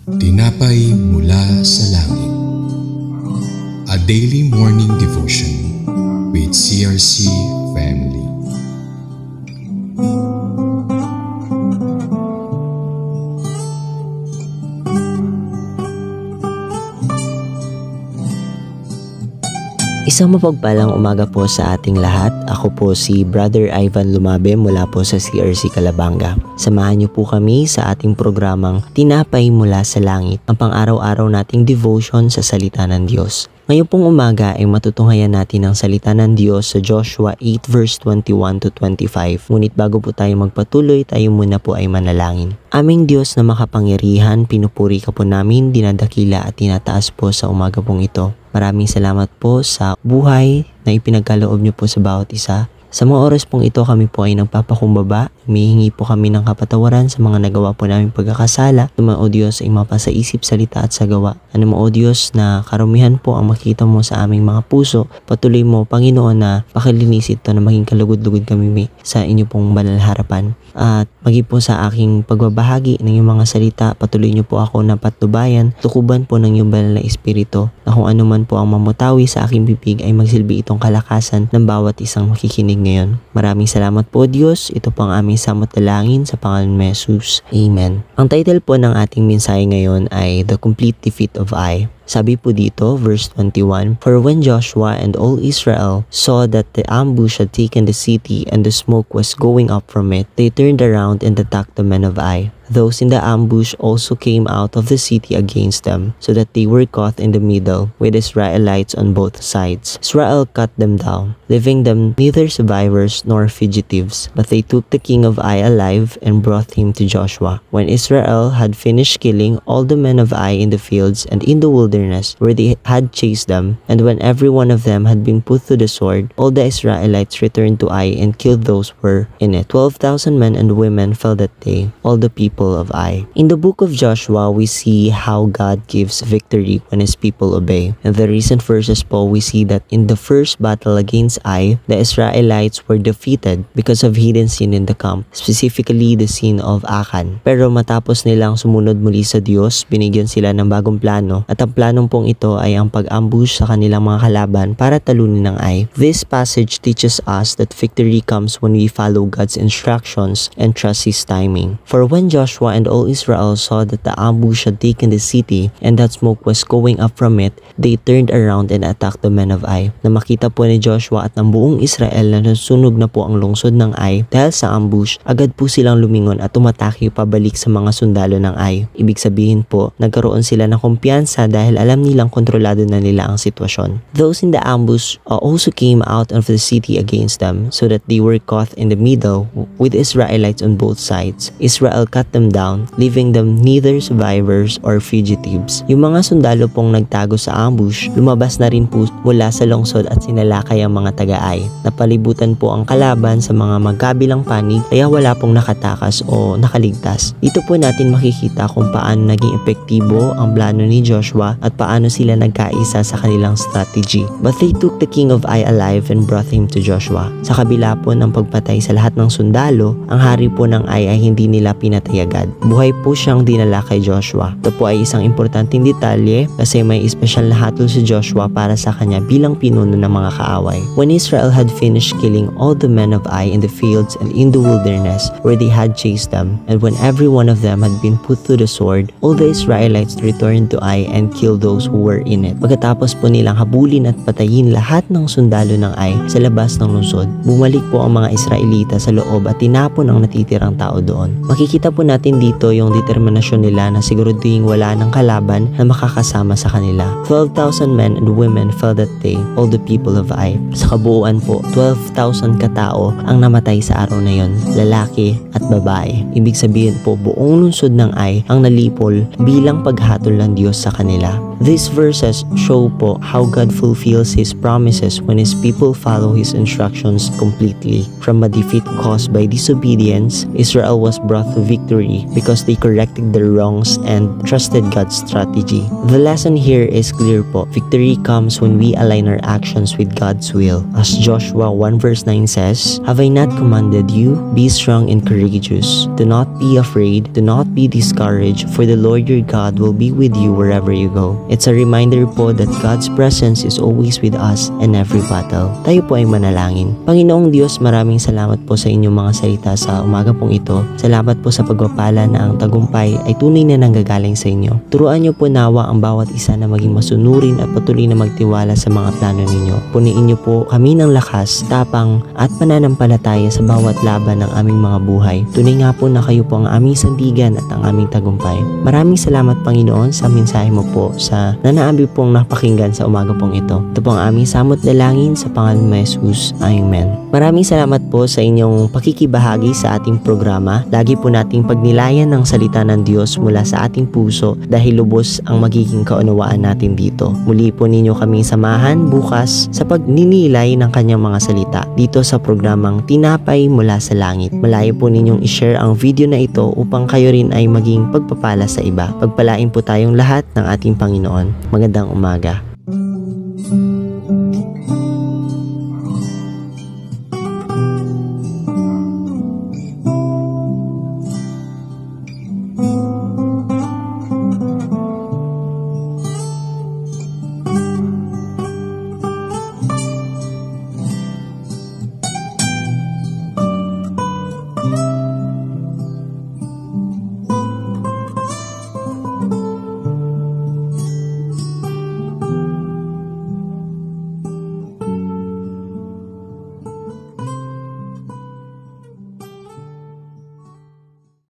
Tinapay mula sa langit. A daily morning devotion with CRC family. Isang mapagpalang umaga po sa ating lahat. Ako po si Brother Ivan Lumabe mula po sa CRC Calabanga. Samahan niyo po kami sa ating programang Tinapay mula sa Langit, ang pang-araw-araw nating devotion sa salita ng Diyos. Ngayon pong umaga ay matutunghayan natin ang salita ng Diyos sa Joshua 8 verse 21 to 25. Ngunit bago po tayo magpatuloy, tayo muna po ay manalangin. Aming Diyos na makapangyarihan, pinupuri ka po namin, dinadakila at tinataas po sa umaga pong ito. Maraming salamat po sa buhay na ipinagkaloob niyo po sa bawat isa. Sa mga oras pong ito kami po ay nagpapakumbaba, humihingi po kami ng kapatawaran sa mga nagawa po namin pagkakasala. Naman o Diyos ay mapasaisip, salita at sagawa. Naman o Diyos na karumihan po ang makita mo sa aming mga puso. Patuloy mo Panginoon na pakilinis ito na maging kalugod-lugod kami sa inyo pong banal harapan. At maging po sa aking pagbabahagi ng iyong mga salita, patuloy niyo po ako na patnubayan, tukuban po ng iyong banal na espiritu, na kung ano man po ang mamutawi sa aking bibig ay magsilbi itong kalakasan ng bawat isang makikinig ngayon. Maraming salamat po Diyos. Ito po ang aming samot dalangin sa pangalan ni Jesus. Amen. Ang title po ng ating mensahe ngayon ay The Complete Defeat of Ai. Sabi po dito, verse 21, For when Joshua and all Israel saw that the ambush had taken the city and the smoke was going up from it, they turned around and attacked the men of Ai. Those in the ambush also came out of the city against them, so that they were caught in the middle, with Israelites on both sides. Israel cut them down, leaving them neither survivors nor fugitives. But they took the king of Ai alive and brought him to Joshua. When Israel had finished killing all the men of Ai in the fields and in the wilderness where they had chased them, and when every one of them had been put to the sword, all the Israelites returned to Ai and killed those who were in it. 12,000 men and women fell that day, all the people of Ai. In the book of Joshua, we see how God gives victory when His people obey. In the recent verses po, we see that in the first battle against Ai, the Israelites were defeated because of hidden sin in the camp, specifically the sin of Achan. Pero matapos nilang sumunod muli sa Diyos, binigyan sila ng bagong plano, at ang planong pong ito ay ang pag-ambush sa kanilang mga kalaban para talunin ng Ai. This passage teaches us that victory comes when we follow God's instructions and trust His timing. For when Joshua and all Israel saw that the ambush had taken the city and that smoke was going up from it, they turned around and attacked the men of Ai. Na makita po ni Joshua at ng buong Israel na nasunog na po ang lungsod ng Ai dahil sa ambush, agad po silang lumingon at umatake pabalik sa mga sundalo ng Ai. Ibig sabihin po, nagkaroon sila ng kumpiyansa dahil alam nilang kontrolado na nila ang sitwasyon. Those in the ambush also came out of the city against them, so that they were caught in the middle with Israelites on both sides. Israel cut them down, leaving them neither survivors or fugitives. Yung mga sundalo pong nagtago sa ambush, lumabas na rin po mula sa lungsod at sinalakay ang mga taga-Ai. Napalibutan po ang kalaban sa mga magkabilang panig, kaya wala pong nakatakas o nakaligtas. Dito po natin makikita kung paano naging epektibo ang plano ni Joshua at paano sila nagkaisa sa kanilang strategy. But they took the king of Ai alive and brought him to Joshua. Sa kabila po ng pagpatay sa lahat ng sundalo, ang hari po ng Ai ay hindi nila pinatay agad. Buhay po siyang dinala kay Joshua. Ito po ay isang importanteng detalye kasi may espesyal na hatol si Joshua para sa kanya bilang pinuno ng mga kaaway. When Israel had finished killing all the men of Ai in the fields and in the wilderness where they had chased them, and when every one of them had been put to the sword, all the Israelites returned to Ai and killed those who were in it. Pagkatapos po nilang habulin at patayin lahat ng sundalo ng Ai sa labas ng lungsod, bumalik po ang mga Israelita sa loob at tinapon ang natitirang tao doon. Makikita po natin dito yung determinasyon nila na siguraduhin wala ng kalaban na makakasama sa kanila. 12,000 men and women fell that day, all the people of Ai. Sa kabuuan po, 12,000 katao ang namatay sa araw na yon, lalaki at babae. Ibig sabihin po, buong lungsod ng Ai ang nalipol bilang paghatol ng Diyos sa kanila. These verses show po how God fulfills His promises when His people follow His instructions completely. From a defeat caused by disobedience, Israel was brought to victory because they corrected their wrongs and trusted God's strategy. The lesson here is clear po. Victory comes when we align our actions with God's will. As Joshua 1 verse 9 says, "Have I not commanded you? Be strong and courageous. Do not be afraid. Do not be discouraged, for the Lord your God will be with you wherever you go." It's a reminder po that God's presence is always with us in every battle. Tayo po ay manalangin. Panginoong Diyos, maraming salamat po sa inyong mga salita sa umaga pong ito. Salamat po sa pagpapala na ang tagumpay ay tunay na nanggagaling sa inyo. Turuan niyo po nawa ang bawat isa na maging masunurin at patuloy na magtiwala sa mga plano ninyo. Puniin niyo po kami ng lakas, tapang at pananampalataya sa bawat laban ng aming mga buhay. Tunay nga po na kayo po ang aming sandigan at ang aming tagumpay. Maraming salamat Panginoon sa mensahe mo po sa nanaabi pong napakinggan sa umaga pong ito. Ito po ang aming samot dalangin sa pangalan ni Jesus. Amen. Maraming salamat po sa inyong pakikibahagi sa ating programa. Lagi po nating pagnilayan ng salita ng Diyos mula sa ating puso dahil lubos ang magiging kaunawaan natin dito. Muli po ninyo kaming samahan bukas sa pagninilay ng kanyang mga salita dito sa programang Tinapay Mula sa Langit. Malayo po ninyong i-share ang video na ito upang kayo rin ay maging pagpapala sa iba. Pagpalain po tayong lahat ng ating Panginoon. Magandang umaga.